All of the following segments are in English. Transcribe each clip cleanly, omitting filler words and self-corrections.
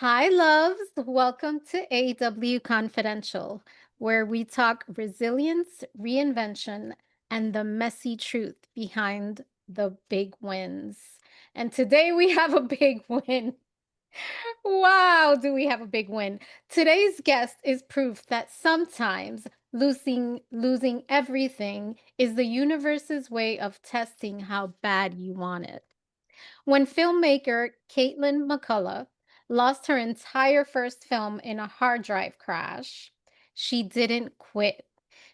Hi, loves. Welcome to AW Confidential, where we talk resilience, reinvention, and the messy truth behind the big wins. And today we have a big win. Wow, do we have a big win? Today's guest is proof that sometimes losing everything is the universe's way of testing how bad you want it. When filmmaker Katelyn McCulloch lost her entire first film in a hard drive crash, she didn't quit.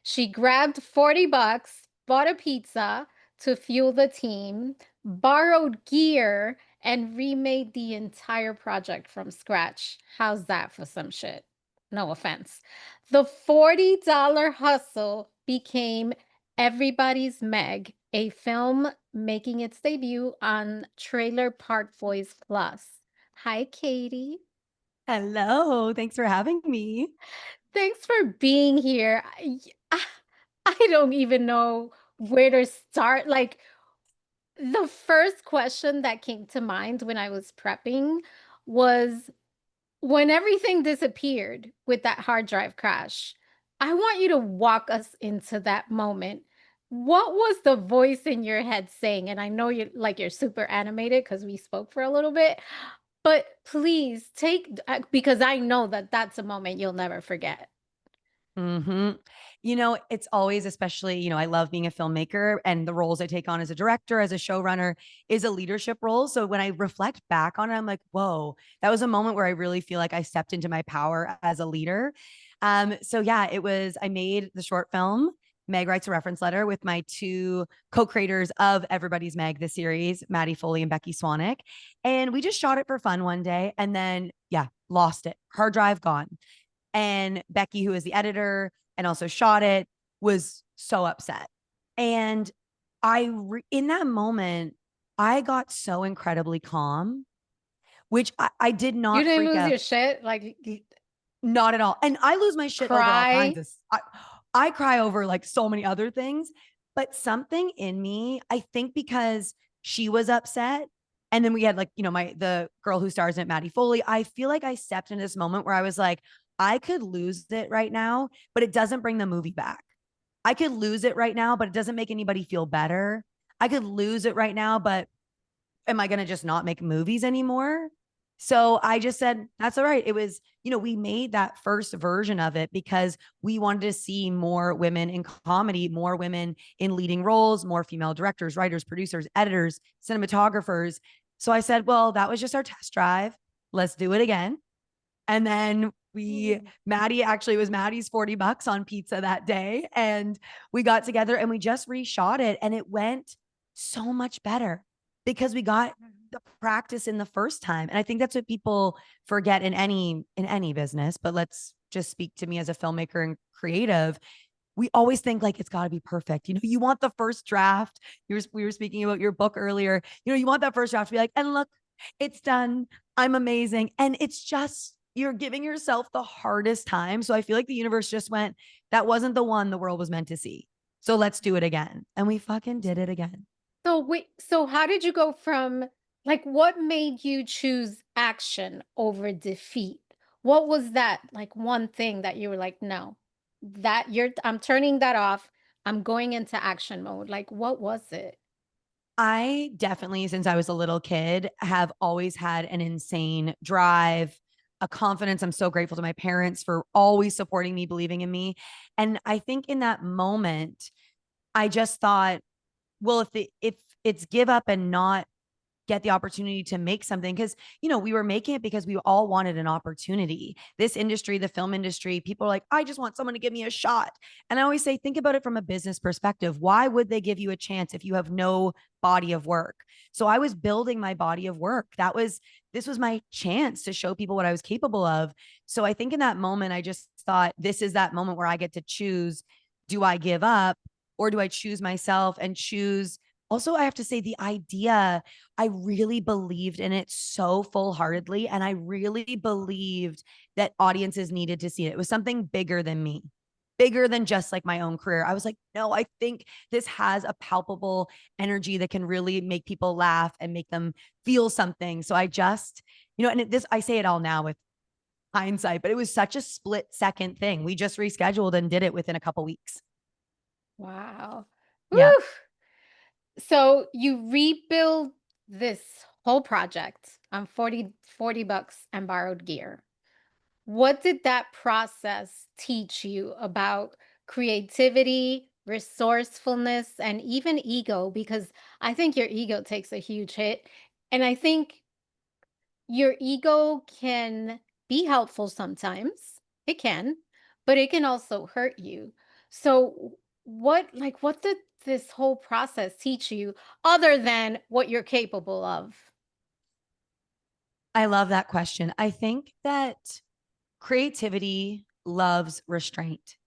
She grabbed 40 bucks, bought a pizza to fuel the team, borrowed gear, and remade the entire project from scratch. How's that for some shit? No offense. The $40 hustle became Everybody's Meg, a film making its debut on Trailer Park Boys Plus. Hi, Katie. Hello, thanks for having me. Thanks for being here. I don't even know where to start. Like, the first question that came to mind when I was prepping was when everything disappeared with that hard drive crash. I want you to walk us into that moment. What was the voice in your head saying? And I know you're super animated because we spoke for a little bit, but please take because I know that that's a moment you'll never forget. Mhm. It's always especially, I love being a filmmaker and the roles I take on as a director, as a showrunner is a leadership role. So when I reflect back on it, I'm like, whoa, that was a moment where I really feel like I stepped into my power as a leader. So yeah, I made the short film. Meg writes a reference letter with my two co-creators of Everybody's Meg, the series, Maddie Foley and Becky Swanick. And we just shot it for fun one day and then, yeah, lost it. Hard drive gone. And Becky, who is the editor and also shot it, was so upset. And in that moment, I got so incredibly calm, which I did You not didn't freak lose out, your shit, not at all. And I lose my shit over all kinds cry. of, I cry over like so many other things, but something in me, I think because she was upset. And then we had like, the girl who stars in it, Maddie Foley. I feel like I stepped into this moment where I was like, I could lose it right now, but it doesn't bring the movie back. I could lose it right now, but it doesn't make anybody feel better. I could lose it right now, but am I going to just not make movies anymore? So I just said, that's all right. It was, we made that first version of it because we wanted to see more women in comedy, more women in leading roles, more female directors, writers, producers, editors, cinematographers. So I said, well, that was just our test drive. Let's do it again. And then Maddie actually, it was Maddie's 40 bucks on pizza that day. And we got together and we just reshot it and it went so much better because we got the practice in the first time. And I think that's what people forget in any business, but let's just speak to me as a filmmaker and creative. We always think like it's got to be perfect. You want the first draft. We were speaking about your book earlier. You want that first draft to be like, and look, it's done. I'm amazing. And it's just, you're giving yourself the hardest time. So I feel like the universe just went, that wasn't the one the world was meant to see. So let's do it again. And we fucking did it again. So wait, so how did you go from what made you choose action over defeat? What was that one thing that you were like, no, I'm turning that off. I'm going into action mode. Like, what was it? I definitely, since I was a little kid, have always had an insane drive, a confidence. I'm so grateful to my parents for always supporting me, believing in me. And I think in that moment, I just thought, well, if it's give up and not get the opportunity to make something, because we were making it because we all wanted an opportunity. This industry, the film industry, people are like, I just want someone to give me a shot. And I always say, think about it from a business perspective. Why would they give you a chance if you have no body of work? So I was building my body of work. This was my chance to show people what I was capable of. So I think in that moment, I just thought, this is that moment where I get to choose, do I give up or do I choose myself and choose? Also, I have to say the idea, I really believed in it so full heartedly. And I really believed that audiences needed to see it. It was something bigger than me, bigger than just like my own career. I was like, no, I think this has a palpable energy that can really make people laugh and make them feel something. So I just And this, I say it all now with hindsight, but it was such a split second thing. We just rescheduled and did it within a couple weeks. Wow. Yeah. Woo! So you rebuild this whole project on 40 bucks and borrowed gear. What did that process teach you about creativity, resourcefulness, and even ego? Because I think your ego takes a huge hit. And I think your ego can be helpful sometimes. It can, but it can also hurt you. So what did this whole process teach you other than what you're capable of? I love that question. I think that creativity loves restraint.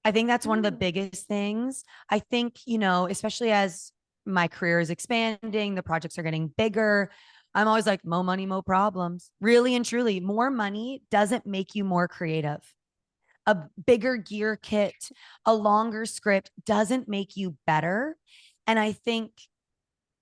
I think that's one of the Mm. biggest things. I think, especially as my career is expanding, the projects are getting bigger. I'm always like, more money, more problems. Really and truly, more money doesn't make you more creative. A bigger gear kit, a longer script doesn't make you better. And I think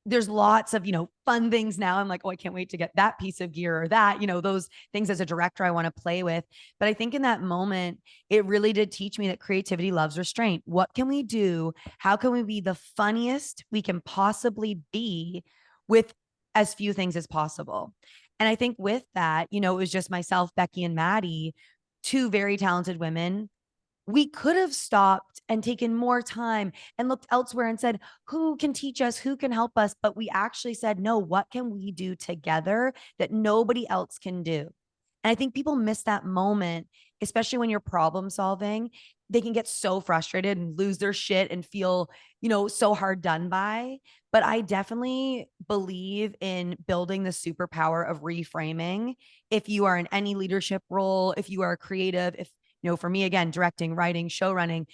there's lots of, fun things now. I'm like, oh, I can't wait to get that piece of gear or that, those things as a director I want to play with. But I think in that moment, it really did teach me that creativity loves restraint. What can we do? How can we be the funniest we can possibly be with as few things as possible? And I think with that, it was just myself, Becky, and Maddie, two very talented women. We could have stopped and taken more time and looked elsewhere and said, who can teach us? Who can help us? But we actually said, no, what can we do together that nobody else can do? And I think people miss that moment, especially when you're problem solving. They can get so frustrated and lose their shit and feel, so hard done by. But I definitely believe in building the superpower of reframing. If you are in any leadership role, if you are creative, if for me, again, directing, writing, show running,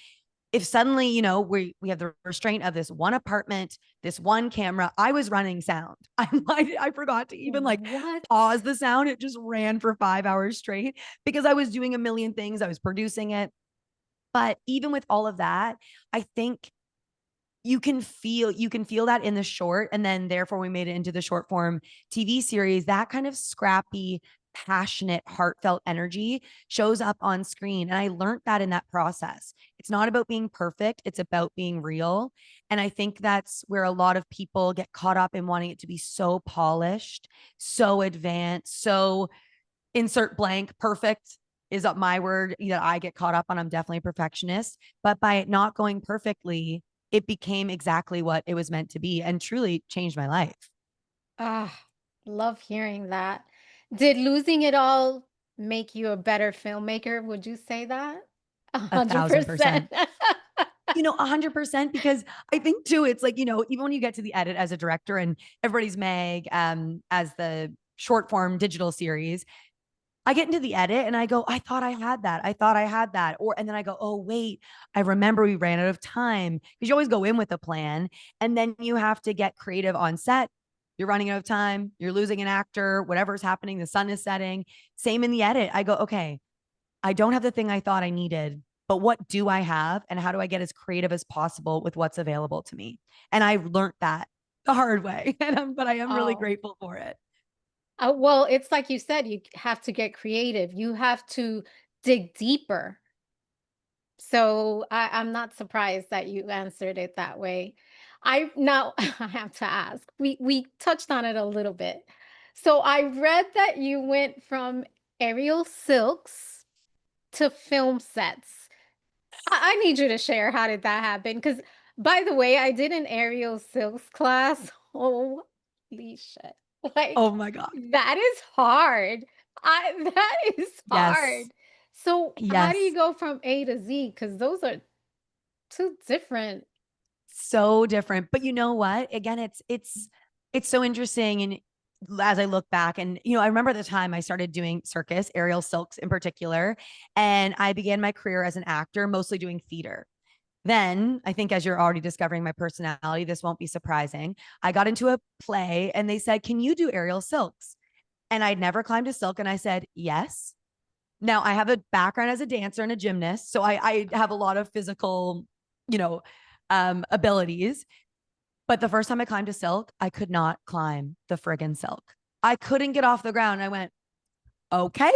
if suddenly, we have the restraint of this one apartment, this one camera, I was running sound. I forgot to even like What? pause the sound. It just ran for 5 hours straight because I was doing a million things. I was producing it. But even with all of that, I think you can feel that in the short, and then therefore we made it into the short form TV series. That kind of scrappy, passionate, heartfelt energy shows up on screen, and I learned that in that process. It's not about being perfect, it's about being real. And I think that's where a lot of people get caught up in wanting it to be so polished, so advanced, so insert blank perfect is up my word that I get caught up on. I'm definitely a perfectionist, but by it not going perfectly, it became exactly what it was meant to be and truly changed my life. Ah, love hearing that. Did losing it all make you a better filmmaker? Would you say that? A A hundred thousand percent. percent. 100% because I think too, it's like, even when you get to the edit as a director and everybody's Meg as the short form digital series, I get into the edit and I go, I thought I had that. I thought I had that. And then I go, oh, wait, I remember we ran out of time because you always go in with a plan and then you have to get creative on set. You're running out of time. You're losing an actor, whatever's happening. The sun is setting. Same in the edit. I go, okay, I don't have the thing I thought I needed, but what do I have? And how do I get as creative as possible with what's available to me? And I've learned that the hard way. But I am really Oh, grateful for it. well, it's like you said, you have to get creative. You have to dig deeper. So I'm not surprised that you answered it that way. I now I have to ask. We touched on it a little bit. So I read that you went from aerial silks to film sets. I need you to share how did that happen? Because by the way, I did an aerial silks class. Holy shit. Oh Like my God. that is hard. That is Yes. hard. So how do you Yes. go from A to Z? Because those are two different. So different. But you know what? Again, it's so interesting. And as I look back, and I remember the time I started doing circus, aerial silks in particular, and I began my career as an actor, mostly doing theater. Then I think as you're already discovering my personality, this won't be surprising. I got into a play and they said, can you do aerial silks? And I'd never climbed a silk. And I said, yes. Now I have a background as a dancer and a gymnast. So I have a lot of physical, you know, abilities. But the first time I climbed a silk, I could not climb the friggin' silk. I couldn't get off the ground. I went, okay,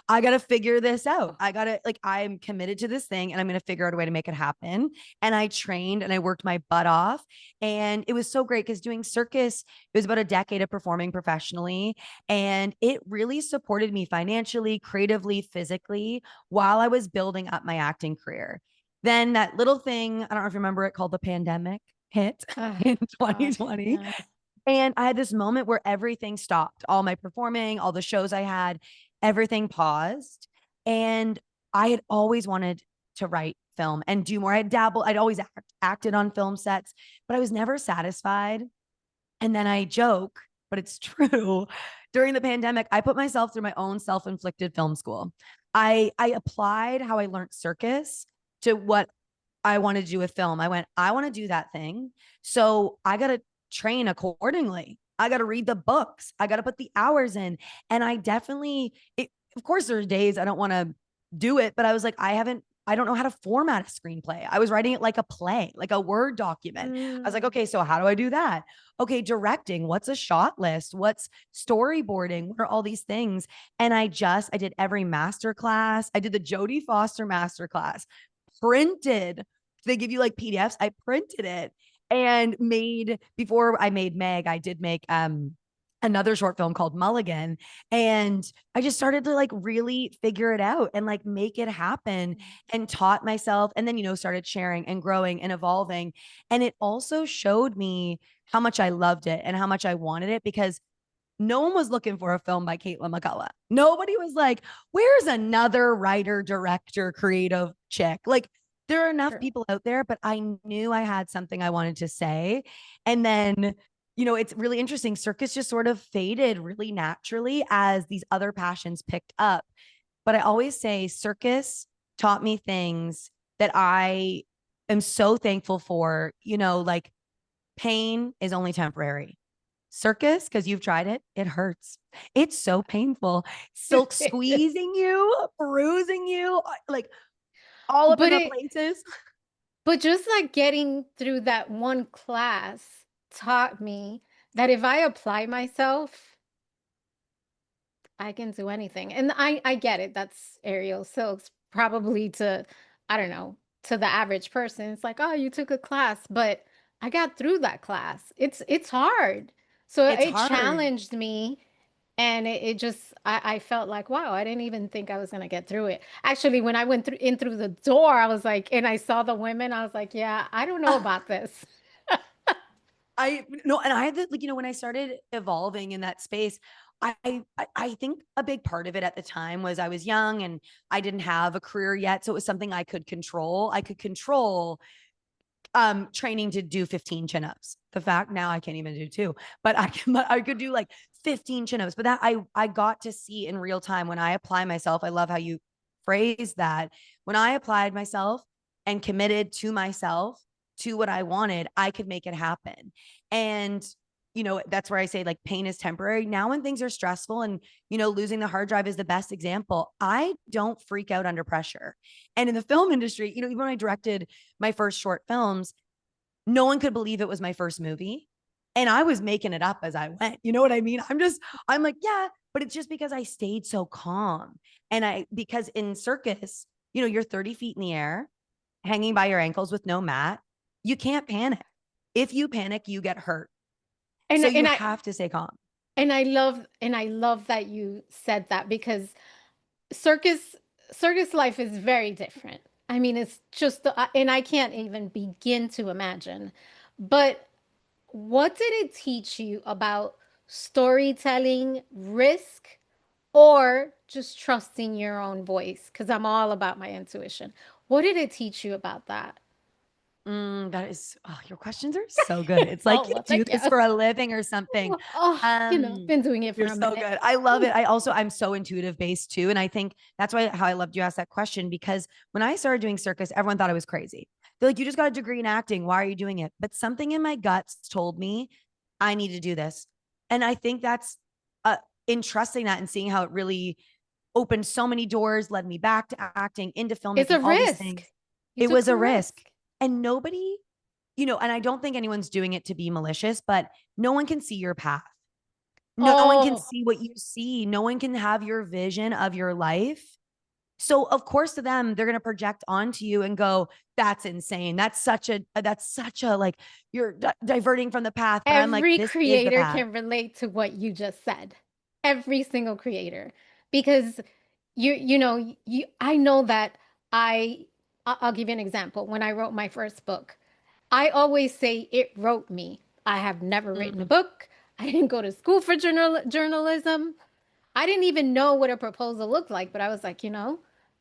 I got to figure this out. I got to, like, I'm committed to this thing and I'm going to figure out a way to make it happen. And I trained and I worked my butt off. And it was so great because doing circus, it was about a decade of performing professionally. And it really supported me financially, creatively, physically while I was building up my acting career. Then that little thing, I don't know if you remember it, called the pandemic hit Oh, in God. 2020. Yes. And I had this moment where everything stopped, all my performing, all the shows I had, everything paused. And I had always wanted to write film and do more. I dabbled, I'd always acted on film sets, but I was never satisfied. And then I joke, but it's true. During the pandemic, I put myself through my own self-inflicted film school. I applied how I learned circus to what I wanted to do with film. I went, I want to do that thing. So I got to train accordingly. I got to read the books. I got to put the hours in. And I definitely, of course, there's days I don't want to do it, but I was like, I don't know how to format a screenplay. I was writing it like a play, like a Word document. I was like, Mm. okay, so how do I do that? Okay, directing. What's a shot list? What's storyboarding? What are all these things? And I did every master class. I did the Jodie Foster master class, printed. They give you like PDFs. I printed it and made, before I made Meg, I did make another short film called Mulligan. And I just started to like really figure it out and like make it happen and taught myself. And then, started sharing and growing and evolving. And it also showed me how much I loved it and how much I wanted it, because no one was looking for a film by Katelyn McCulloch. Nobody was like, where's another writer, director, creative chick? Like, there are enough True. people out there, but I knew I had something I wanted to say. And then, it's really interesting. Circus just sort of faded really naturally as these other passions picked up. But I always say circus taught me things that I am so thankful for, like pain is only temporary. Circus, because you've tried it, it hurts. It's so painful. Silk squeezing you, bruising you, like all up in But the it places. but just like getting through that one class taught me that if I apply myself, I can do anything. And I get it. That's aerial silks. Probably to, I don't know, to the average person, it's like, oh, you took a class, but I got through that class. It's hard. So It's it hard. challenged me. And it just, I felt like, wow, I didn't even think I was gonna get through it. Actually, when I went through the door, I was like, and I saw the women, I was like, yeah, I don't know about this. I no, and I had the, like, when I started evolving in that space, I think a big part of it at the time was I was young and I didn't have a career yet. So it was something I could control. I could control training to do 15 chin-ups. The fact now I can't even do two, but I could do like 15 chin-ups. But that I got to see in real time when I apply myself. I love how you phrase that. When I applied myself and committed to myself to what I wanted, I could make it happen. And that's where I say like pain is temporary. Now when things are stressful and losing the hard drive is the best example, I don't freak out under pressure. And in the film industry, even when I directed my first short films, no one could believe it was my first movie. And I was making it up as I went. You know what I mean? I'm like, yeah, but it's just because I stayed so calm. Because in circus, you're 30 feet in the air, hanging by your ankles with no mat. You can't panic. If you panic, you get hurt. And So you and I have to stay calm. and I love that you said that because circus circus life is very different. I mean, it's just and I can't even begin to imagine. But what did it teach you about storytelling, risk, or just trusting your own voice? Because I'm all about my intuition. What did it teach you about that? That is, your questions are so good. It's like Oh, you well, do thank you. this for a living or something. Oh, Um, been doing it for you're a so minute. good. I love it. Ooh. I'm so intuitive based too. And I think that's why how I loved you ask that question, because when I started doing circus, everyone thought I was crazy. They're like, you just got a degree in acting. Why are you doing it? But something in my guts told me I need to do this. And I think that's in trusting that and seeing how it really opened so many doors, led me back to acting, into It's filmmaking, a all these risk. things. You It took was a a risk. risk. And nobody, and I don't think anyone's doing it to be malicious, but no one can see your path. No one can Oh, see what you see. No one can have your vision of your life. So of course to them, they're going to project onto you and go, that's insane. That's such a like, you're diverting from the path. But I'm like, every this is the creator path. can relate to what you just said. Every single creator. Because I know that I'll give you an example. When I wrote my first book, I always say it wrote me. I have never written a Mm, book. I didn't go to school for journalism. I didn't even know what a proposal looked like, but I was like,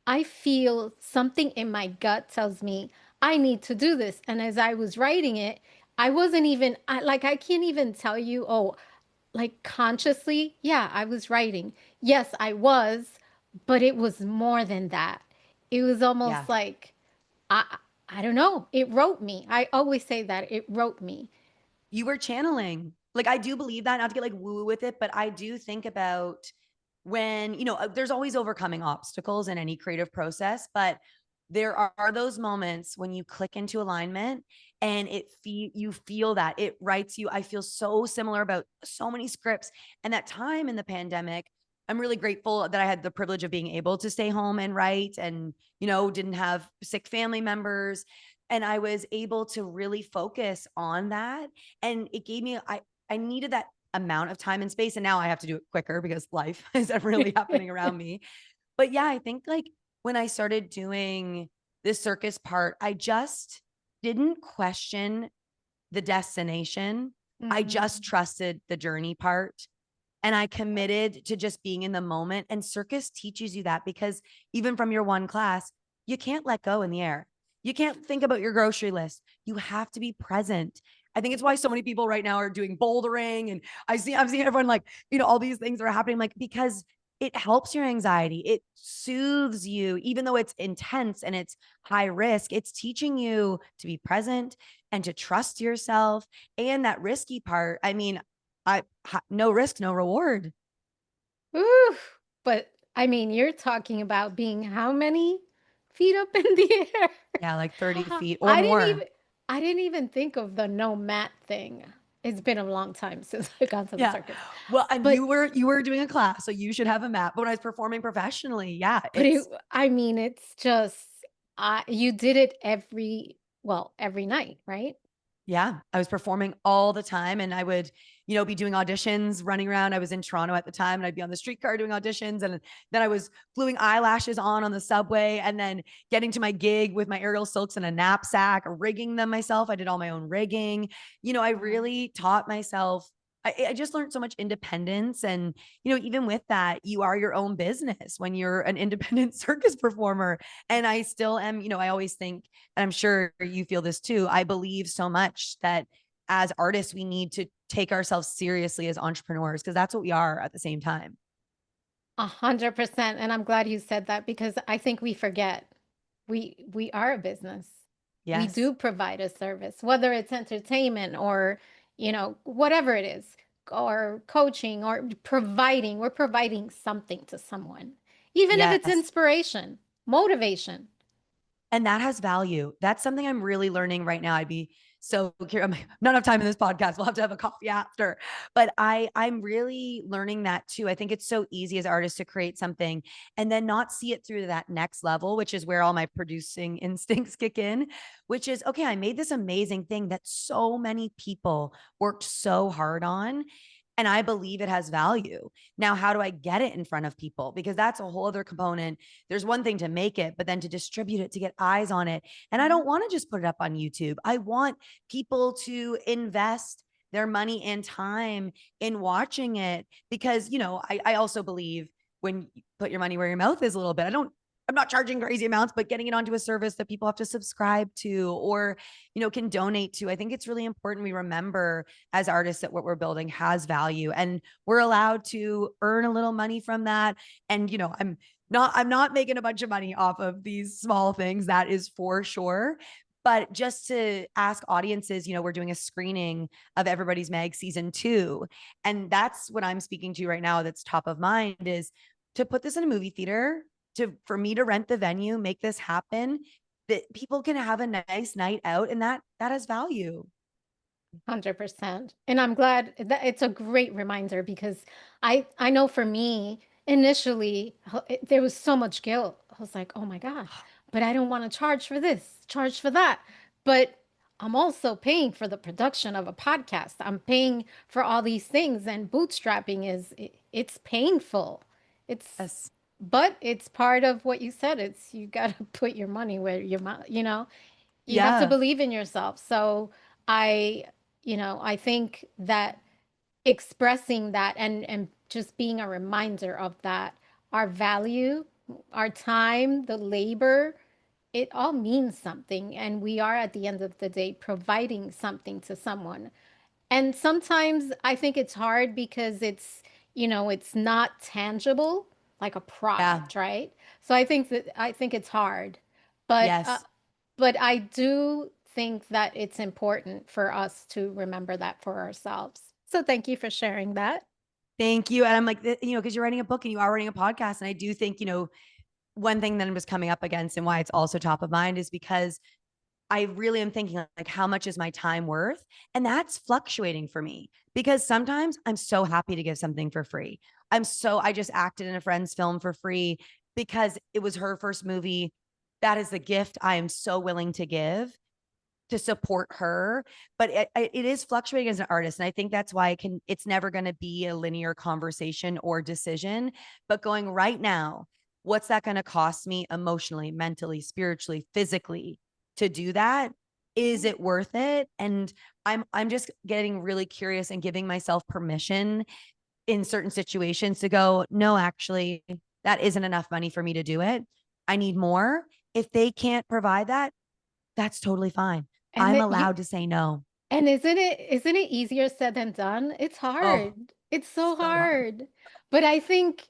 I feel something in my gut tells me I need to do this. And as I was writing it, I wasn't even, I can't even tell you, oh, like consciously, yeah, I was writing. Yes, I was, but it was more than that. It was yeah. almost like, I, I don't know. It wrote me. I always say that it wrote me. You were channeling. Like I do believe that, not to get like woo with it, but I do think about when, there's always overcoming obstacles in any creative process, but there are those moments when you click into alignment and you feel that it writes you. I feel so similar about so many scripts. And that time in the pandemic, I'm really grateful that I had the privilege of being able to stay home and write and, didn't have sick family members. And I was able to really focus on that. And it gave me, I needed that amount of time and space. And now I have to do it quicker because life is really happening around me. But yeah, I think like when I started doing this circus part, I just didn't question the destination. I just Mhm. trusted the journey part. And I committed to just being in the moment. And circus teaches you that because even from your one class, you can't let go in the air. You can't think about your grocery list. You have to be present. I think it's why so many people right now are doing bouldering. And I'm seeing everyone like, all these things are happening, like, because it helps your anxiety. It soothes you, even though it's intense and it's high risk. It's teaching you to be present and to trust yourself. And that risky part, I mean, no risk, no reward. Ooh, but I mean, you're talking about being how many feet up in the air? Yeah, like 30 Uh, feet or I didn't more. even I didn't even think of the no mat thing. It's been a long time since I got to the Yeah. circus. Well, and But you were doing a class, so you should have a map. But when I was performing professionally, yeah, but it it's I mean, it's just you did it every night, right? yeah, I was performing all the time and I would, be doing auditions, running around. I was in Toronto at the time and I'd be on the streetcar doing auditions. And then I was gluing eyelashes on the subway and then getting to my gig with my aerial silks and a knapsack, rigging them myself. I did all my own rigging. I Wow. really taught myself. I just learned so much independence. And, even with that, you are your own business when you're an independent circus performer. And I still am, I always think, and I'm sure you feel this too, I believe so much that as artists, we need to take ourselves seriously as entrepreneurs because that's what we are at the same time. 100%. And I'm glad you said that because I think we forget we are a business. We Yes. do provide a service, whether it's entertainment or, whatever it is, or coaching or providing. We're providing something to someone, even if it's Yes. inspiration, motivation. And that has value. That's something I'm really learning right now. I'd be so curious. Not enough time in this podcast. We'll have to have a coffee after. But I'm really learning that too. I think it's so easy as artists to create something and then not see it through that next level, which is where all my producing instincts kick in, which is okay, I made this amazing thing that so many people worked so hard on. And I believe it has value. Now, how do I get it in front of people? Because that's a whole other component. There's one thing to make it, but then to distribute it, to get eyes on it. And I Mhm. don't want to just put it up on YouTube. I want people to invest their money and time in watching it because, I also believe when you put your money where your mouth is a little bit. I'm not charging crazy amounts, but getting it onto a service that people have to subscribe to or, can donate to. I think it's really important we remember as artists that what we're building has value and we're allowed to earn a little money from that. And, I'm not making a bunch of money off of these small things. That is for sure. But just to ask audiences, we're doing a screening of Everybody's Mag season 2. And that's what I'm speaking to right now that's top of mind is to put this in a movie theater, for me to rent the venue, make this happen, that people can have a nice night out and that has value. 100%. And I'm glad that it's a great reminder because I know for me, initially, there was so much guilt. I was like, "Oh my God, but I don't want to charge for this, charge for that." But I'm also paying for the production of a podcast. I'm paying for all these things, and bootstrapping it's painful. It's Yes. but it's part of what you said. It's you got to put your money where your mouth, you have to Yeah. believe in yourself. So I, I think that expressing that and just being a reminder of that, our value, our time, the labor, it all means something. And we are at the end of the day providing something to someone. And sometimes I think it's hard because it's not tangible like a Yeah. product, right? So I think it's hard. But Yes. I do think that it's important for us to remember that for ourselves. So thank you for sharing that. Thank you. And I'm like, because you're writing a book and you are writing a podcast. And I do think, one thing that I'm just coming up against and why it's also top of mind is because I really am thinking like, how much is my time worth? And that's fluctuating for me because sometimes I'm so happy to give something for free. I just acted in a friend's film for free because it was her first movie. That is the gift I am so willing to give to support her. But it is fluctuating as an artist. And I think that's why it's never going to be a linear conversation or decision. But going right now, what's that going to cost me emotionally, mentally, spiritually, physically to do that? Is it worth it? And I'm just getting really curious and giving myself permission in certain situations to go, no, actually, that isn't enough money for me to do it. I need more. If they can't provide that, that's totally fine. And I'm it, you, allowed to say no. And isn't it easier said than done? It's Oh, hard. It's so so hard. hard. But I think,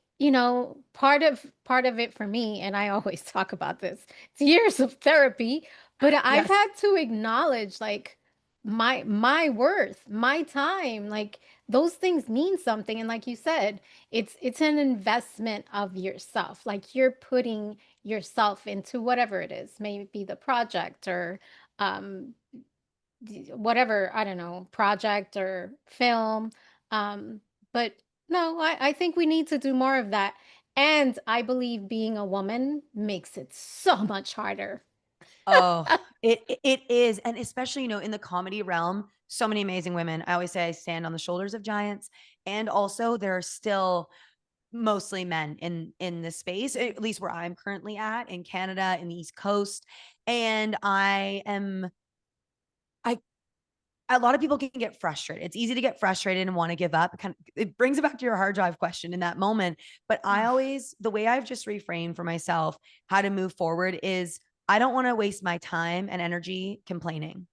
part of it for me, and I always talk about this, it's years of therapy, but I've Yes. had to acknowledge like my worth, my time, like those things mean something. And like you said, it's an investment of yourself. Like you're putting yourself into whatever it is, maybe the project or um whatever, I don't know, project or film. Um, but no, I think we need to do more of that. And I believe being a woman makes it so much harder. Oh, it is. And especially, in the comedy realm, so many amazing women. I always say I stand on the shoulders of giants. And also there are still mostly men in this space, at least where I'm currently at in Canada, in the East Coast. And I a lot of people can get frustrated. It's easy to get frustrated and want to give up. It brings it back to your hard drive question in that moment. But the way I've just reframed for myself how to move forward is I don't want to waste my time and energy complaining.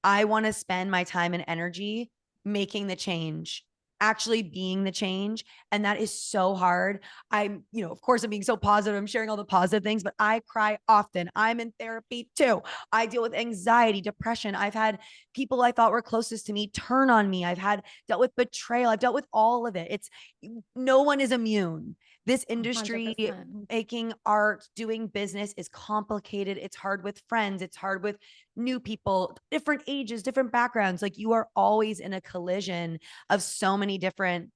I want to spend my time and energy making the change, actually being the change. And that is so hard. Of course, I'm being so positive. I'm sharing all the positive things, but I cry often. I'm in therapy too. I deal with anxiety, depression. I've had people I thought were closest to me turn on me. Dealt with betrayal. I've dealt with all of it. No one is immune. This industry, 100%. making art, doing business is complicated. It's hard with friends. It's hard with new people, different ages, different backgrounds. Like you are always in a collision of so many different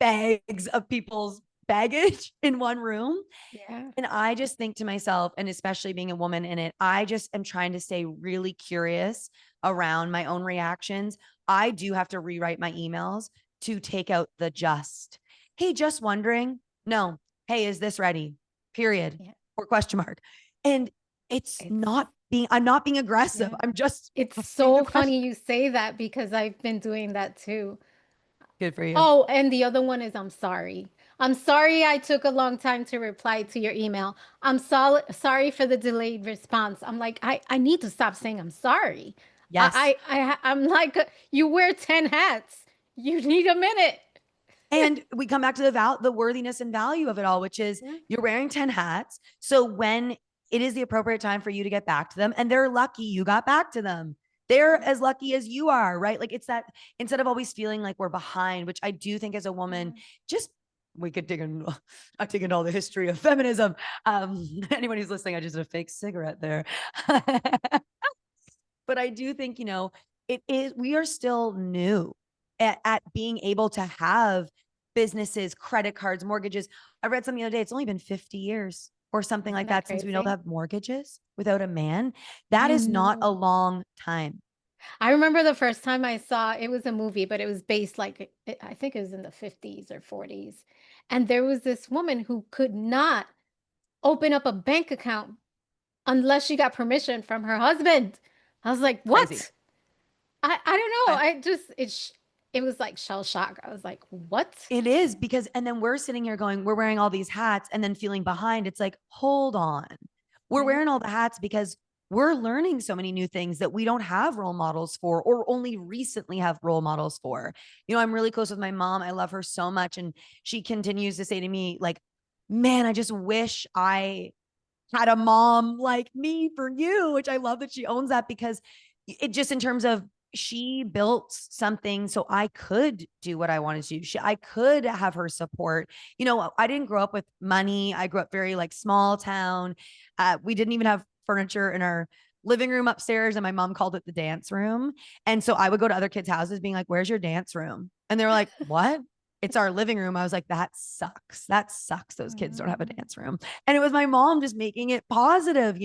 bags of people's baggage in one room. Yeah. And I just think to myself, and especially being a woman in it, I just am trying to stay really curious around my own reactions. I do have to rewrite my emails to take out the just. Hey, just wondering. No. Hey, is this ready? Period. Yeah. Or question mark. And It's I'm not being aggressive. yeah. I'm just It's asking the so question. funny you say that because I've been doing that too. Good for you. Oh, and the other one is I'm sorry. I'm sorry I took a long time to reply to your email. I'm sorry for the delayed response. I'm like, I need to stop saying I'm sorry. Yes. I'm like, you wear 10 hats. You need a minute. And we come back to the worthiness and value of it all, which is Yeah. you're wearing 10 hats. So when it is the appropriate time for you to get back to them, and they're lucky you got back to them, they're as lucky as you are, right? Like it's that instead of always feeling like we're behind, which I do think as a woman, just we could dig in, I dig into all the history of feminism. Anyone who's listening, I just did a fake cigarette there. But I do think, it is, we are still new at being able to have businesses, credit cards, mortgages. I read something the other day. It's only been 50 years or something Isn't like that that since we know to crazy? have mortgages without a man. That I is not a know. long time. I remember the first time I saw it was a movie, but it was based like I think it was in the 50s or 40s. And there was this woman who could not open up a bank account unless she got permission from her husband. I was like, Crazy. "What?" I don't know. I, I just it was like shell shock. I was like, "What?" It is because, and then we're sitting here going, we're wearing all these hats and then feeling behind. It's like, hold on. We're Yeah. wearing all the hats because we're learning so many new things that we don't have role models for or only recently have role models for. I'm really close with my mom. I love her so much. And she continues to say to me, like, man, I just wish I had a mom like me for you, which I love that she owns that because it just in terms of she built something so I could do what I wanted to do. I could have her support. I didn't grow up with money. I grew up very like small town. We didn't even have furniture in our living room upstairs, and my mom called it the dance room. And so I would go to other kids' houses being like, "Where's your dance room?" And they were like, "What?" It's our living room. I was like, that sucks. That sucks. Those kids don't have a Mm. dance room. And it was my mom just making it positive,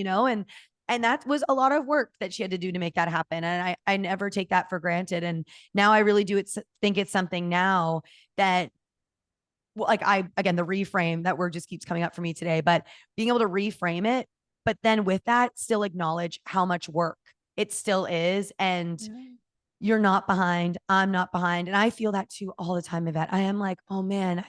and that was a lot of work that she had to do to make that happen. And I never take that for granted. And now I really do think it's something now that, well, like again, the reframe, that word just keeps coming up for me today, but being able to reframe it, but then with that, still acknowledge how much work it still is. And Yeah. you're not behind. I'm not behind. And I feel that too all the time, Yvette. I am like, oh man,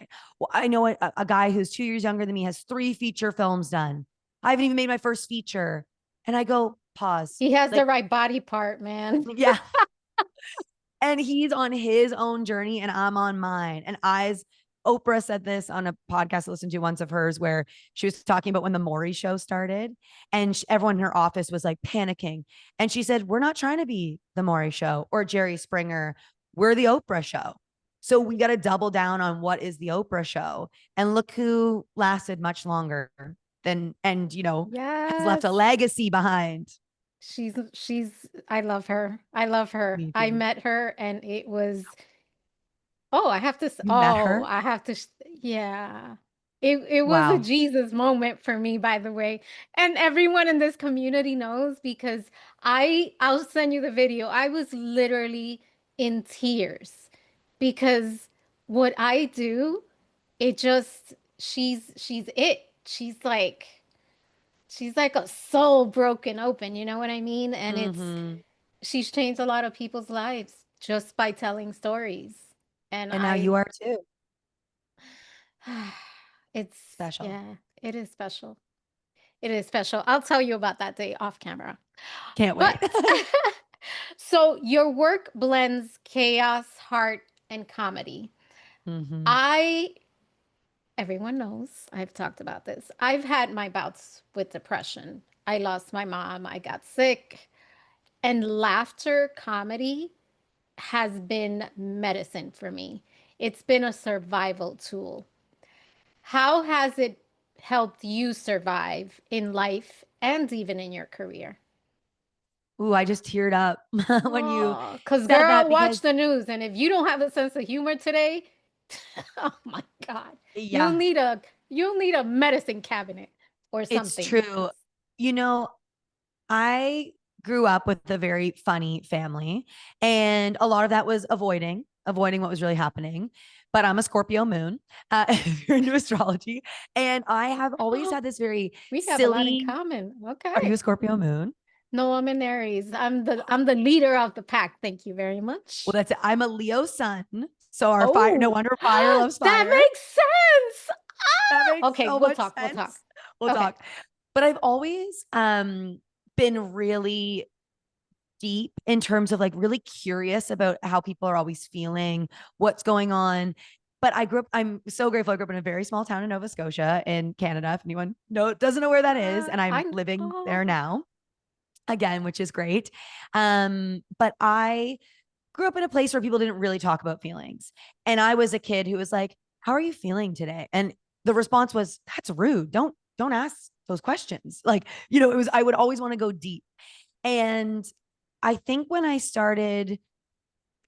I know a guy who's 2 years younger than me has 3 feature films done. I haven't even made my first feature. And I go, pause. He has the Like, right body part, man. yeah. And he's on his own journey and I'm on mine. And Oprah said this on a podcast I listened to once of hers where she was talking about when the Maury show started and everyone in her office was like panicking. And she said, we're not trying to be the Maury show or Jerry Springer. We're the Oprah show. So we got to double down on what is the Oprah show. And look who lasted much longer than, and, has left a Yes. legacy behind. She's I love her. I love her. Me I too. met her and it was You met I her? have to yeah. It was a Wow. Jesus moment for me, by the way. And everyone in this community knows because I'll send you the video. I was literally in tears because what I do, it just she's it. She's like a soul broken open, you know what I mean? And Mm-hmm. she's changed a lot of people's lives just by telling stories. And And now you are too. it's, Special. yeah, it is special. It is special. I'll tell you about that day off camera. Can't But wait. so your work blends chaos, heart, and comedy. Mm-hmm. I, everyone knows, I've talked about this. I've had my bouts with depression. I lost my mom, I got sick, and laughter, comedy has been medicine for me. It's been a survival tool. How has it helped you survive in life and even in your career? Ooh, I just teared up when you Oh, because said that girl, watch because the news. And if you don't have a sense of humor today, oh my God, you'll yeah, need a you'll need a medicine cabinet or it's something. true. You know, I grew up with a very funny family, and a lot of that was avoiding what was really happening. But I'm a Scorpio moon, if you're into astrology, and I have always Oh, had this very we have a lot in silly. common. Are you a Okay. Scorpio moon? No, I'm an Aries. I'm the leader of the pack. Thank you very Well, much. that's it. I'm a Leo sun. So our fire, no Oh, wonder fire loves that fire. makes sense. That makes Okay, so we'll much talk. We'll talk. sense. We'll Okay. talk. But I've always been really deep in terms of like really curious about how people are always feeling, what's going on. But I'm so grateful. I grew up in a very small town in Nova Scotia in Canada. If anyone doesn't know where that is, and I'm I living there oh, now again, which is great. But I grew up in a place where people didn't really talk about feelings. And I was a kid who was like, how are you feeling today? And the response was, that's rude. Don't ask those questions. Like, it was, I would always want to go deep. And I think when I started,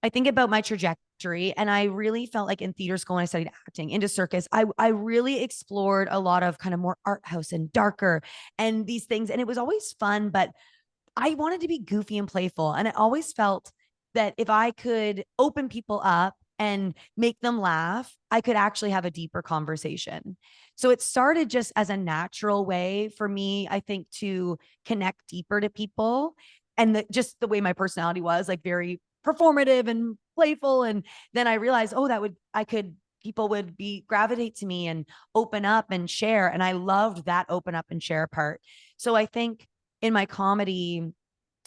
I think about my trajectory, and I really felt like in theater school when I studied acting into circus, I really explored a lot of kind of more art house and darker and these things. And it was always fun, but I wanted to be goofy and playful. And I always felt that if I could open people up and make them laugh, I could actually have a deeper conversation. So it started just as a natural way for me, I think, to connect deeper to people. And just the way my personality was, like very performative and playful. And then I realized, oh, people would be gravitate to me and open up and share. And I loved that open up and share part. So I think in my comedy,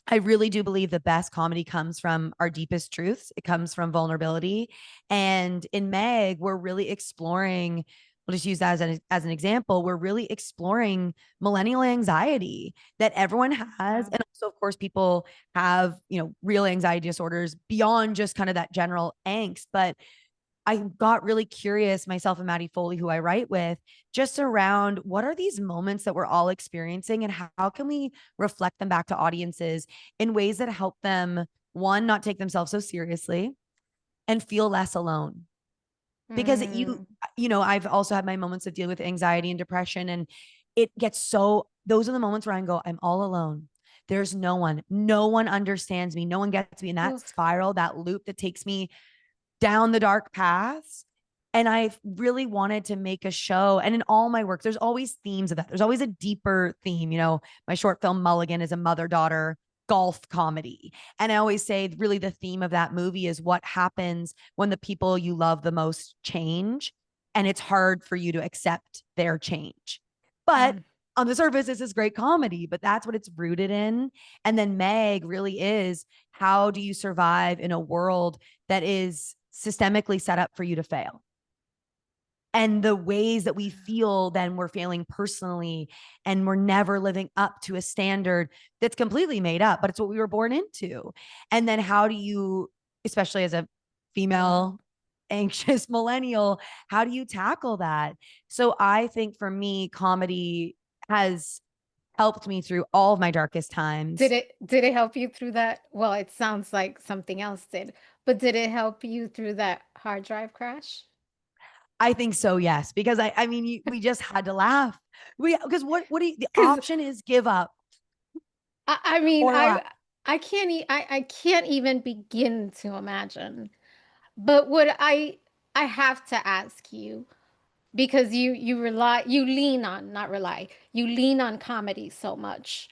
I really do believe the best comedy comes from our deepest truths. It comes from vulnerability. And in Meg, we're really exploring, we'll just use that as an example. We're really exploring millennial anxiety that everyone has. Yeah. And also, of course, people have, real anxiety disorders beyond just kind of that general angst. But I got really curious, myself and Maddie Foley, who I write with, just around what are these moments that we're all experiencing and how can we reflect them back to audiences in ways that help them, one, not take themselves so seriously and feel less alone. Because Mm. I've also had my moments of dealing with anxiety and depression, and those are the moments where I go, I'm all alone. There's no one understands me. No one gets me in that Oof. spiral, that loop that takes me down the dark paths. And I've really wanted to make a show. And in all my work, there's always themes of that. There's always a deeper theme. My short film Mulligan is a mother-daughter golf comedy. And I always say, really, the theme of that movie is what happens when the people you love the most change. And it's hard for you to accept their change. But Mm. on the surface, this is great comedy, but that's what it's rooted in. And then Meg really is, how do you survive in a world that is systemically set up for you to fail? And the ways that we feel then we're failing personally and we're never living up to a standard that's completely made up, but it's what we were born into. And then how do you, especially as a female, anxious millennial, how do you tackle that? So I think for me, comedy has helped me through all of my darkest times. Did it help you through that? Well, it sounds like something else did, but did it help you through that hard drive crash? I think so, yes, because I mean, we just had to laugh. Because what do you, the Because option is give up I mean, or laugh. I can't even begin to imagine. But what I have to ask you, because you lean on, not rely, you lean on comedy so much.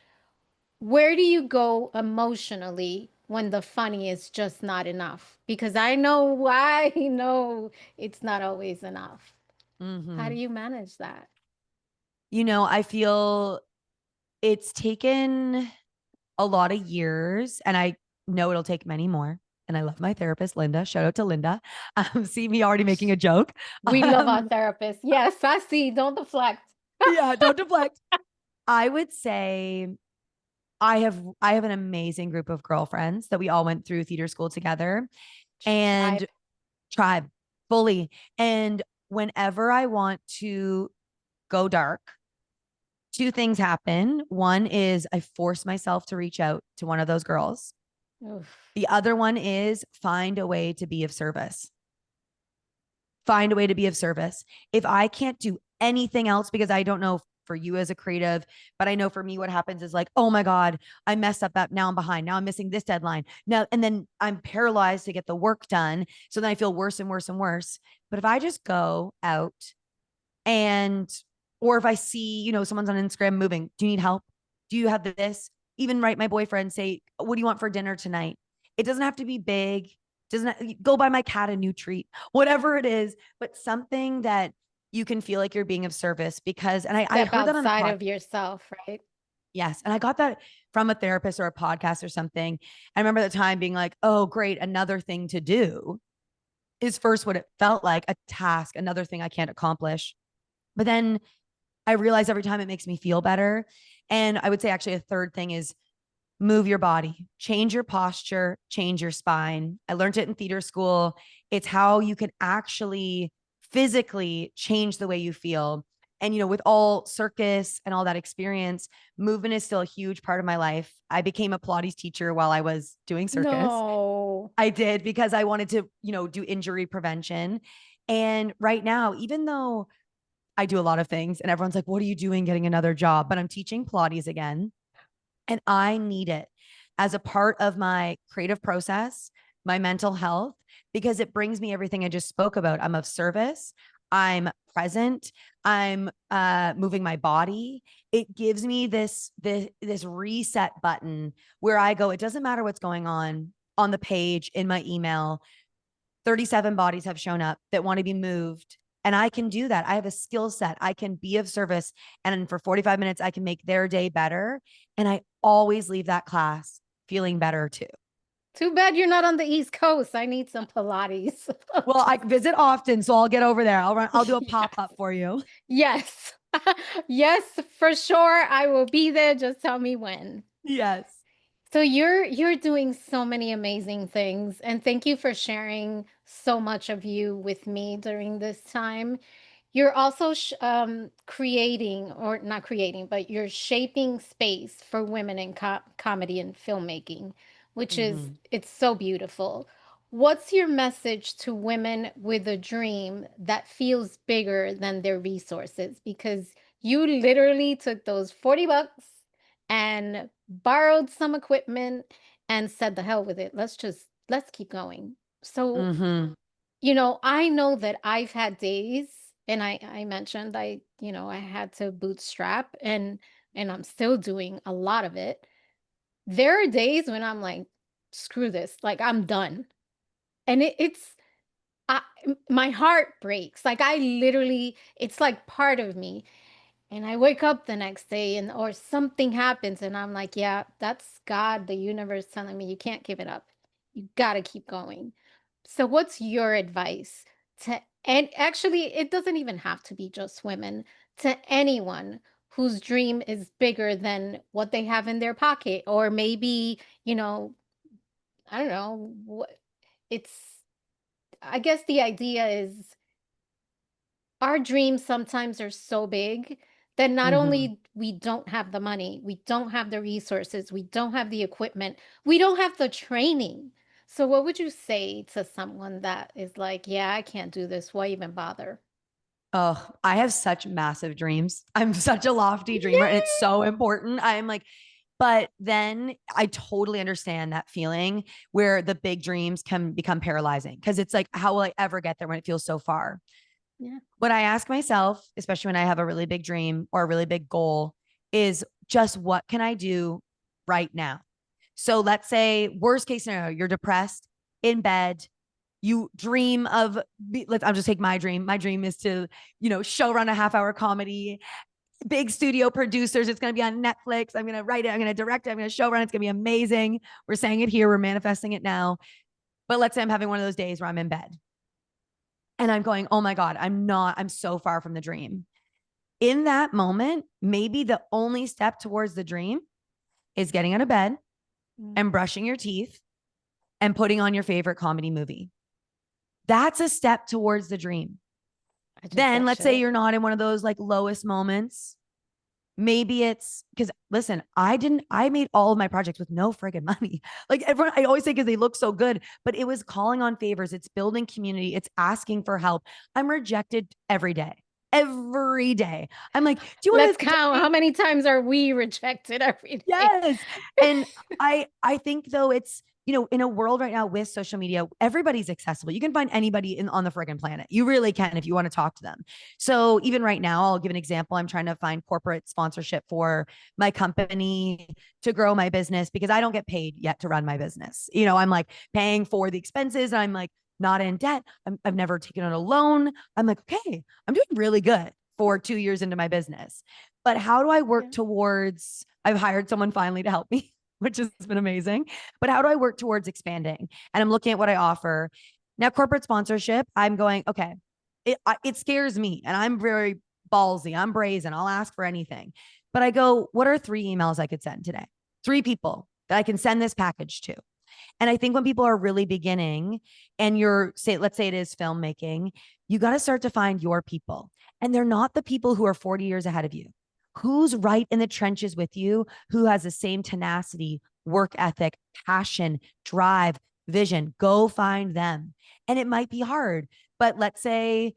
Where do you go emotionally when the funny is just not enough? Because I know it's not always enough. How do Mm-hmm. you manage that? I feel it's taken a lot of years, and I know it'll take many more. And I love my therapist, Linda. Shout out to Linda. See me already making a joke. We love our therapist. Yes, I see. Don't deflect. Yeah, don't deflect. I would say I have an amazing group of girlfriends that we all went through theater school together, Tribe. and tribe fully. And whenever I want to go dark, two things happen. One is I force myself to reach out to one of those girls. Oof. The other one is find a way to be of service. Find a way to be of service. If I can't do anything else, because I don't know for you as a creative, but I know for me, what happens is like, oh my God, I messed up that. Now I'm behind. Now I'm missing this deadline. Now, and then I'm paralyzed to get the work done. So then I feel worse and worse and worse. But if I just go out and, or if I see, someone's on Instagram moving, do you need help? Do you have this? Even write my boyfriend, say, what do you want for dinner tonight? It doesn't have to be big. Doesn't go buy my cat a new treat, whatever it is, but something that you can feel like you're being of service. Because, and I Step heard that on a outside pod. of yourself, right? Yes. And I got that from a therapist or a podcast or something. I remember the time being like, oh, great. Another thing to do is first what it felt like, a task, another thing I can't accomplish. But then I realize every time it makes me feel better. And I would say actually a third thing is move your body, change your posture, change your spine. I learned it in theater school. It's how you can actually physically change the way you feel. And, with all circus and all that experience, movement is still a huge part of my life. I became a Pilates teacher while I was doing circus. No. I did because I wanted to, do injury prevention. And right now, even though I do a lot of things and everyone's like, what are you doing getting another job? But I'm teaching Pilates again. And I need it as a part of my creative process, my mental health, because it brings me everything I just spoke about. I'm of service. I'm present. I'm moving my body. It gives me this reset button where I go, it doesn't matter what's going on the page in my email. 37 bodies have shown up that want to be moved. And I can do that. I have a skill set. I can be of service. And for 45 minutes, I can make their day better. And I always leave that class feeling better too. Too bad you're not on the East Coast. I need some Pilates. Well, I visit often, so I'll get over there. I'll do a Yes. pop-up for you. Yes. Yes, for sure. I will be there. Just tell me when. Yes. So you're doing so many amazing things, and thank you for sharing so much of you with me during this time. You're also creating, or not creating, but you're shaping space for women in comedy and filmmaking, which is Mm-hmm. it's so beautiful. What's your message to women with a dream that feels bigger than their resources? Because you literally took those 40 bucks and borrowed some equipment and said the hell with it. Let's keep going. So, Mm-hmm. I know that I've had days, and I mentioned I had to bootstrap, and I'm still doing a lot of it. There are days when I'm like, screw this, like I'm done. And my heart breaks. Like I literally, it's like part of me. And I wake up the next day and or something happens and I'm like, yeah, that's God, the universe telling me you can't give it up. You got to keep going. So what's your advice to, and actually it doesn't even have to be just women, to anyone whose dream is bigger than what they have in their pocket, or maybe, I don't know, what it's I guess the idea is our dreams sometimes are so big that not Mm-hmm. only we don't have the money, we don't have the resources, we don't have the equipment, we don't have the training. So what would you say to someone that is like, yeah, I can't do this. Why even bother? Oh, I have such massive dreams. I'm such a lofty dreamer, and it's Yay! so important. I'm like, but then I totally understand that feeling where the big dreams can become paralyzing because it's like, how will I ever get there when it feels so far? Yeah. What I ask myself, especially when I have a really big dream or a really big goal, is just what can I do right now? So let's say, worst case scenario, you're depressed in bed. You dream of, I'll just take my dream. My dream is to, show run a half-hour comedy, big studio producers. It's going to be on Netflix. I'm going to write it. I'm going to direct it. I'm going to show run. It's going to be amazing. We're saying it here. We're manifesting it now. But let's say I'm having one of those days where I'm in bed and I'm going, oh my God, I'm so far from the dream. In that moment, maybe the only step towards the dream is getting out of bed Mm, and brushing your teeth and putting on your favorite comedy movie. That's a step towards the dream. I just Then got let's say chills. you're not in one of those like lowest moments. Maybe it's because listen, I made all of my projects with no friggin' money. Like everyone, I always say because they look so good, but it was calling on favors. It's building community. It's asking for help. I'm rejected every day. Every day. I'm like, do you Let's want to count how donate? many times are we rejected every day? Yes. And I think though it's, in a world right now with social media, everybody's accessible. You can find anybody on the friggin' planet. You really can if you want to talk to them. So even right now, I'll give an example. I'm trying to find corporate sponsorship for my company to grow my business because I don't get paid yet to run my business. I'm like paying for the expenses and I'm like not in debt. I've never taken out a loan. I'm like, okay, I'm doing really good for 2 years into my business. But how do I work Yeah. towards, I've hired someone finally to help me, which has been amazing. But how do I work towards expanding? And I'm looking at what I offer. Now, corporate sponsorship, I'm going, okay, it scares me and I'm very ballsy. I'm brazen. I'll ask for anything. But I go, what are 3 emails I could send today? 3 people that I can send this package to. And I think when people are really beginning and let's say it is filmmaking, you got to start to find your people. And they're not the people who are 40 years ahead of you. Who's right in the trenches with you, who has the same tenacity, work ethic, passion, drive, vision? Go find them. And it might be hard, but let's say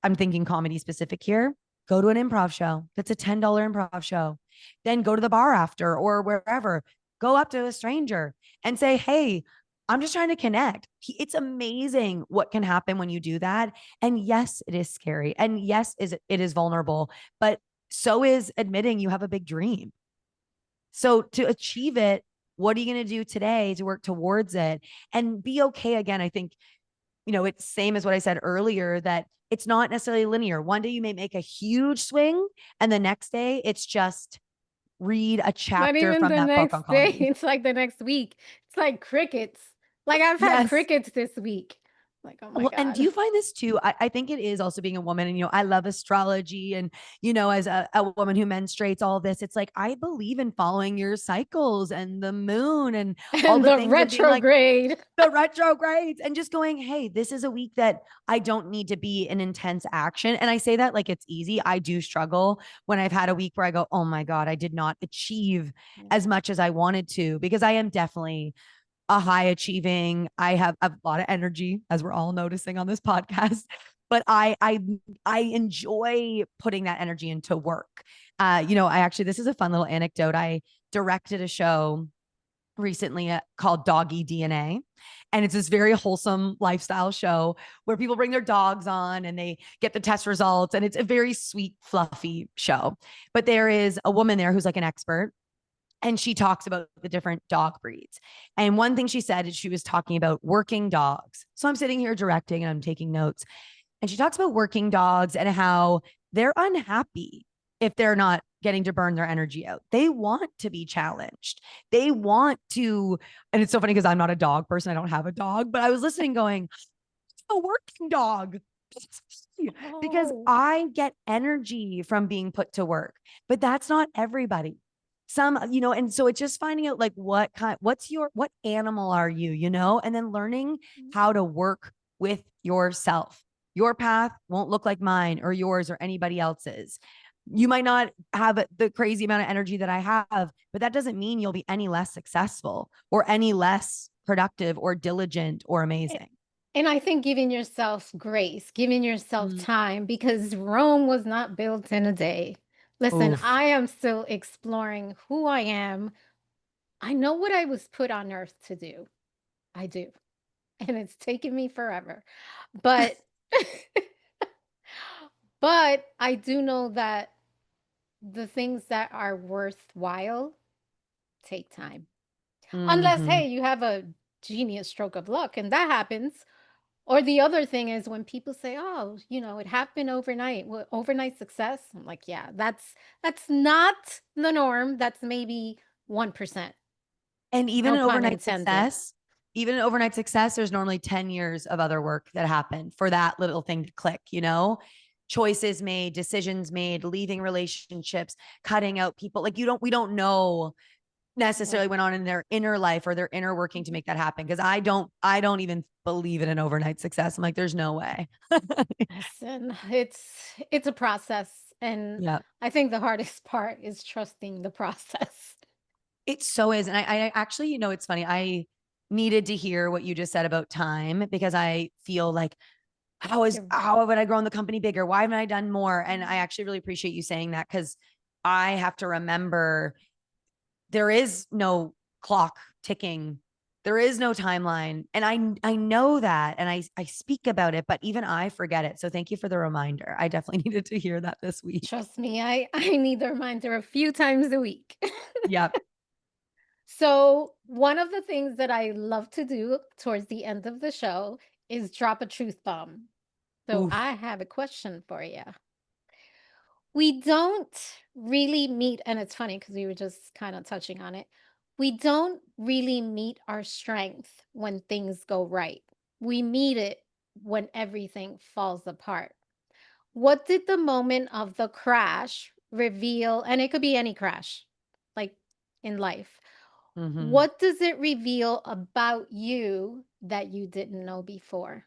I'm thinking comedy specific here. Go to an improv show. That's a $10 improv show. Then go to the bar after or wherever. Go up to a stranger and say, hey, I'm just trying to connect. It's amazing what can happen when you do that. And yes, it is scary. And yes, it is vulnerable, but so is admitting you have a big dream. So to achieve it, what are you going to do today to work towards it and be okay? Again, I think, it's same as what I said earlier, that it's not necessarily linear. One day you may make a huge swing and the next day it's just read a Not chapter even from the that book on next day, comedy. it's like the next week. It's like crickets. Like, I've had Yes. crickets this week. Like, oh my Well, and do god. you find this too? I think it is also being a woman, and I love astrology, and as a woman who menstruates, all this. It's like I believe in following your cycles and the moon and all And the the things, and being like retrograde. the retrogrades, and just going, hey, this is a week that I don't need to be in intense action. And I say that like it's easy. I do struggle when I've had a week where I go, oh my God, I did not achieve as much as I wanted to, because I am definitely a high achieving. I have a lot of energy, as we're all noticing on this podcast. But I enjoy putting that energy into work. I actually, this is a fun little anecdote. I directed a show recently called Doggy DNA. And it's this very wholesome lifestyle show where people bring their dogs on and they get the test results. And it's a very sweet, fluffy show. But there is a woman there who's like an expert, and she talks about the different dog breeds. And one thing she said is she was talking about working dogs. So I'm sitting here directing and I'm taking notes. And she talks about working dogs and how they're unhappy if they're not getting to burn their energy out. They want to be challenged. They want to, and it's so funny because I'm not a dog person. I don't have a dog, but I was listening going, a working dog. Because Oh. I get energy from being put to work, but that's not everybody. Some, and so it's just finding out like what animal are you, and then learning how to work with yourself. Your path won't look like mine or yours or anybody else's. You might not have the crazy amount of energy that I have, but that doesn't mean you'll be any less successful or any less productive or diligent or amazing. And I think giving yourself grace, giving yourself Mm. time, because Rome was not built in a day. Listen, Oof. I am still exploring who I am. I know what I was put on earth to do. I do. And it's taken me forever. But but I do know that the things that are worthwhile take time. Unless, Mm-hmm. hey, you have a genius stroke of luck and that happens. Or the other thing is when people say, "Oh, it happened overnight." Well, overnight success. I'm like, yeah, that's not the norm. That's maybe 1%. And No pun intended. even an overnight success, there's normally 10 years of other work that happened for that little thing to click. Choices made, decisions made, leaving relationships, cutting out people. Like we don't know Right. necessarily went on in their inner life or their inner working to make that happen. Cause I don't even believe in an overnight success. I'm like, there's no way. Listen, it's a process, and Yeah. I think the hardest part is trusting the process. It so is. And I actually, it's funny. I needed to hear what you just said about time, because I feel like You're how have I grown the company bigger? Why haven't I done more? And I actually really appreciate you saying that, because I have to remember there is no clock ticking. There is no timeline. And I know that, and I speak about it, but even I forget it. So thank you for the reminder. I definitely needed to hear that this week. Trust me, I need the reminder a few times a week. Yep. So, one of the things that I love to do towards the end of the show is drop a truth bomb. So, Oof. I have a question for you. We don't really meet, and it's funny because we were just kind of touching on it. We don't really meet our strength when things go right. We meet it when everything falls apart. What did the moment of the crash reveal? And it could be any crash, like in life. Mhm. What does it reveal about you that you didn't know before?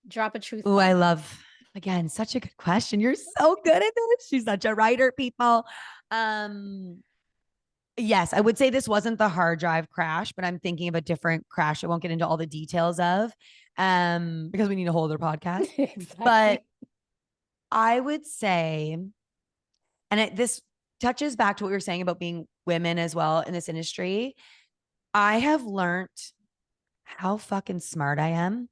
Drop a truth Ooh, I bomb. love again, such a good question. You're so good at this. She's such a writer, people. Um, yes, I would say this wasn't the hard drive crash, but I'm thinking of a different crash. I won't get into all the details of because we need a whole other podcast. But Exactly. I would say, and this touches back to what we were saying about being women as well in this industry. I have learned how fucking smart I am.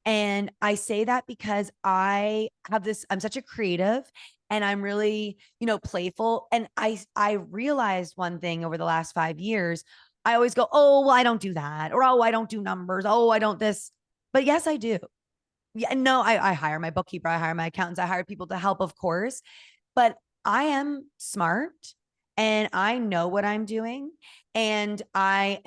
And I say that because I have this, I'm such a creative and I'm really, playful. And I realized one thing over the last 5 years. I always go, oh, well, I don't do that. Or, oh, I don't do numbers. Oh, I don't this. But yes, I do. Yeah, no, I hire my bookkeeper, I hire my accountants, I hire people to help, of course. But I am smart and I know what I'm doing. And I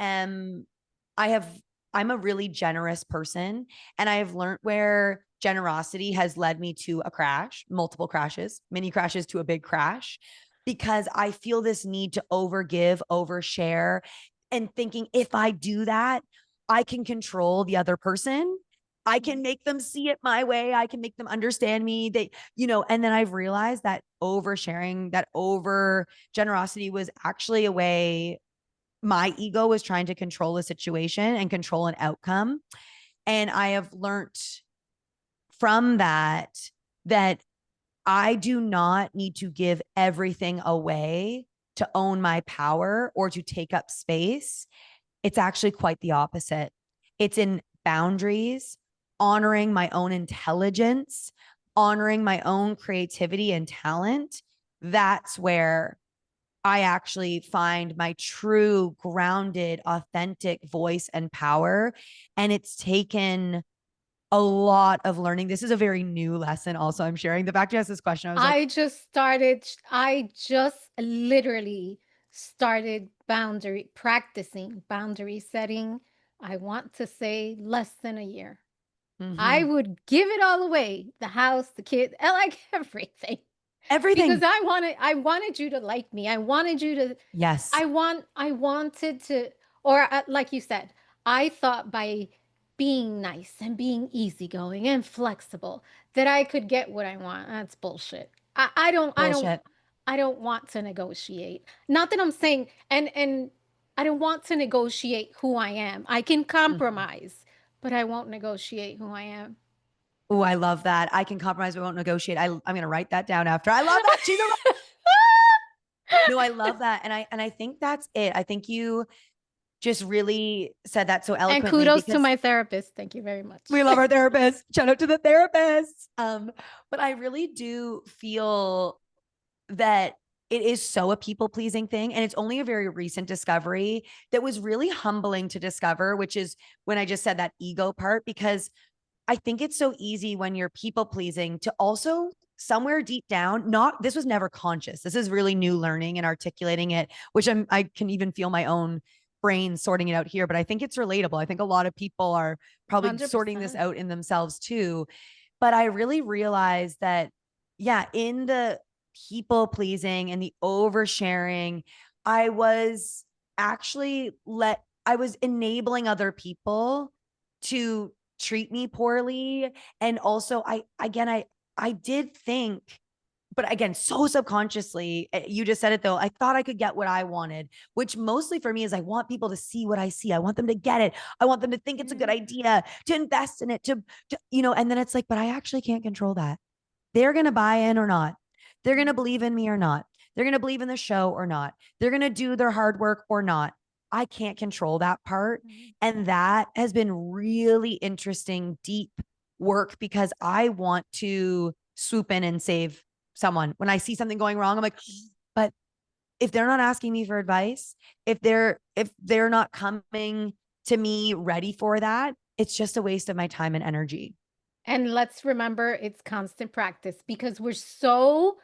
have, I'm a really generous person. And I have learned where generosity has led me to a crash, multiple crashes, mini crashes to a big crash, because I feel this need to overgive, overshare, and thinking if I do that, I can control the other person. I can make them see it my way. I can make them understand me. And then I've realized that oversharing, that over generosity was actually a way my ego was trying to control a situation and control an outcome. And I have learned from that I do not need to give everything away to own my power or to take up space. It's actually quite the opposite. It's in boundaries, honoring my own intelligence, honoring my own creativity and talent. That's where I actually find my true, grounded, authentic voice and power. And it's taken a lot of learning. This is a very new lesson, also. I'm sharing. The fact you asked this question, I was like, I just literally started practicing boundary setting. I want to say less than a year. I mm-hmm. would give it all away, the house, the kid, like everything. Because Everything. I wanted you to like me. Yes. I wanted to, or like you said, I thought by being nice and being easygoing and flexible that I could get what I want. That's bullshit. Bullshit. I don't want to negotiate. Not that I'm saying, and I don't want to negotiate who I am. I can Mm-hmm. compromise, but I won't negotiate who I am. Oh, I love that. I can compromise, but won't negotiate. I'm going to write that down after. I love that. She's a no, I love that. And I think that's it. I think you just really said that so And eloquently kudos to because my therapist. Thank you very much. we love our therapists. Shout out to the therapists. But I really do feel that it is so a people pleasing thing. And it's only a very recent discovery that was really humbling to discover, which is when I just said that ego part, because I think it's so easy when you're people pleasing to also somewhere deep down, not this was never conscious. This is really new learning and articulating it, which I can even feel my own brain sorting it out here, but I think it's relatable. I think a lot of people are probably sorting this 100%. out in themselves too. But I really realized that, yeah, in the people pleasing and the oversharing, I was I was enabling other people to treat me poorly. And also I did think, but again, so subconsciously, you just said it though. I thought I could get what I wanted, which mostly for me is I want people to see what I see. I want them to get it. I want them to think it's a good Mm, idea, to invest in it, and then it's like, but I actually can't control that. They're going to buy in or not. They're going to mm, believe in me or not. They're going to believe in the show or not. They're going to do their hard work or not. I can't control that part. mm. And that has been really interesting, deep work because I want to swoop in and save someone. When I see something going wrong, I'm like, but if they're not asking me for advice, if they're not coming to me ready for that, it's just a waste of my time and energy. And let's remember it's constant practice because we're so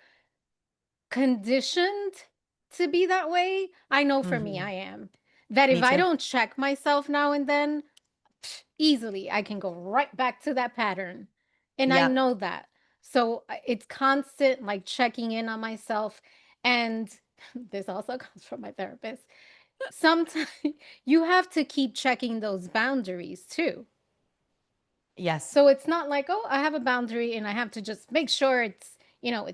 conditioned to be that way. I know for me, Mm-hmm. I am. That if Me I too. don't check myself now and then, easily I can go right back to that pattern. And I Yep. know that. So it's constant like checking in on myself. And this also comes from my therapist. sometimes you have to keep checking those boundaries too. Yes. So it's not like, oh, I have a boundary and I have to just make sure it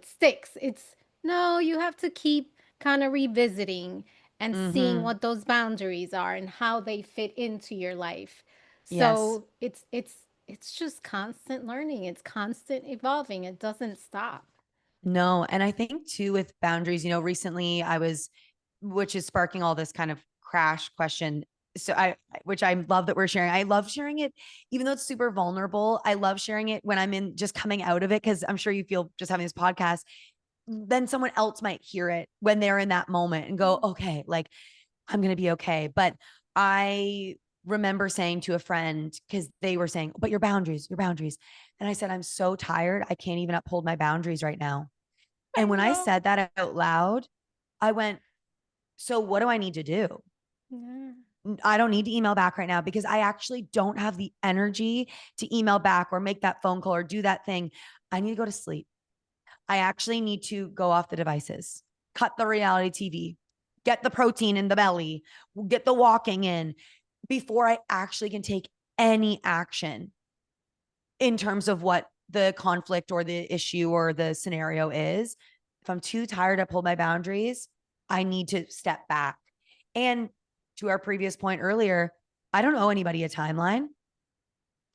sticks. It's no, you have to keep kind of revisiting and seeing Mm-hmm. what those boundaries are and how they fit into your life. Yes. So it's just constant learning. It's constant evolving. It doesn't stop. No. And I think too with boundaries, recently which is sparking all this kind of crash question. So which I love that we're sharing. I love sharing it, even though it's super vulnerable. I love sharing it when I'm in just coming out of it. Cause I'm sure you feel just having this podcast, then someone else might hear it when they're in that moment and go, okay, like I'm going to be okay. But I remember saying to a friend, because they were saying, but your boundaries, your boundaries. And I said, I'm so tired. I can't even uphold my boundaries right now. I And when I know. said that out loud, I went, so what do I need to do? Yeah. I don't need to email back right now because I actually don't have the energy to email back or make that phone call or do that thing. I need to go to sleep. I actually need to go off the devices, cut the reality TV, get the protein in the belly, get the walking in before I actually can take any action in terms of what the conflict or the issue or the scenario is. If I'm too tired to pull my boundaries, I need to step back. And to our previous point earlier, I don't owe anybody a timeline.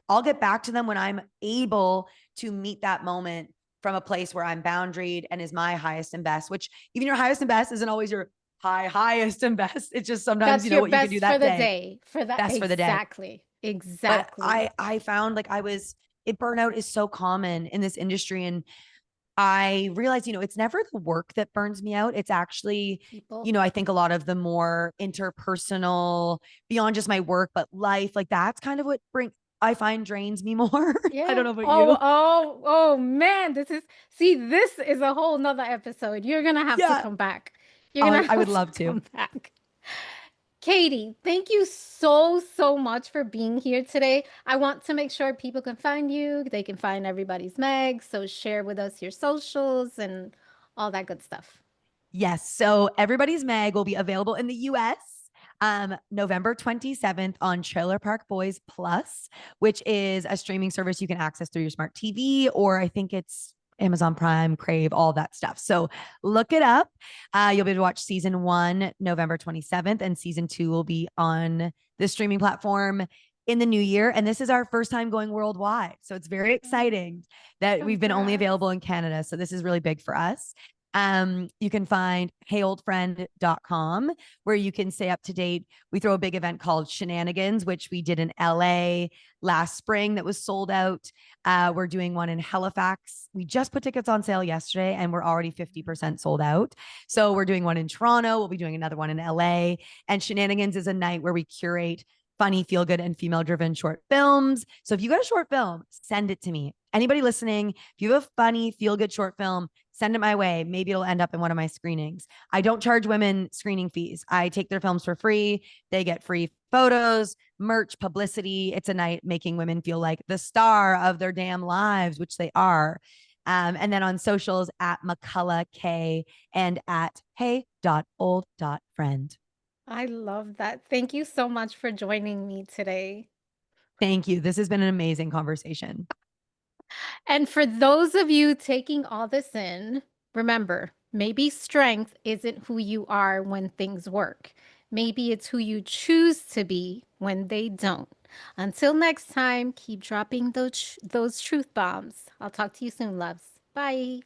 I'll get back to them when I'm able to meet that moment from a place where I'm boundaried and is my highest and best, which even your highest and best isn't always your highest and best. It's just sometimes, That's your what you can do best for that the day, day. For that best for the day. exactly. But Exactly. I found like burnout is so common in this industry. And I realized, it's never the work that burns me out. It's actually, People. I think a lot of the more interpersonal, beyond just my work, but life, like that's kind of I find drains me more. I don't Yeah. know about Oh, you. oh, oh man. This is a whole nother episode. You're gonna have to Yeah. come back. You're I, gonna I would have to love to. come back. Katie, thank you so, so much for being here today. I want to make sure people can find you. They can find everybody's Meg. So share with us your socials and all that good stuff. Yes. So Everybody's Meg will be available in the US November 27th on Trailer Park Boys Plus, which is a streaming service you can access through your smart TV, or I think it's Amazon Prime, Crave, all that stuff. So look it up. You'll be able to watch season 1 November 27th, and season 2 will be on the streaming platform in the new year. And this is our first time going worldwide. So it's very exciting that we've been only Congrats. available in Canada. So this is really big for us. You can find heyoldfriend.com where you can stay up to date. We throw a big event called Shenanigans, which we did in LA last spring that was sold out. We're doing one in Halifax. We just put tickets on sale yesterday and we're already 50% sold out. So we're doing one in Toronto. We'll be doing another one in LA. And Shenanigans is a night where we curate funny, feel good, and female driven short films. So if you got a short film, send it to me. Anybody listening, if you have a funny, feel good short film, send it my way. Maybe it'll end up in one of my screenings. I don't charge women screening fees. I take their films for free. They get free photos, merch, publicity. It's a night making women feel like the star of their damn lives, which they are. And then on socials at McCullogh K and at hey.old.friend. I love that. Thank you so much for joining me today. Thank you. This has been an amazing conversation. And for those of you taking all this in, remember, maybe strength isn't who you are when things work. Maybe it's who you choose to be when they don't. Until next time, keep dropping those truth bombs. I'll talk to you soon, loves. Bye.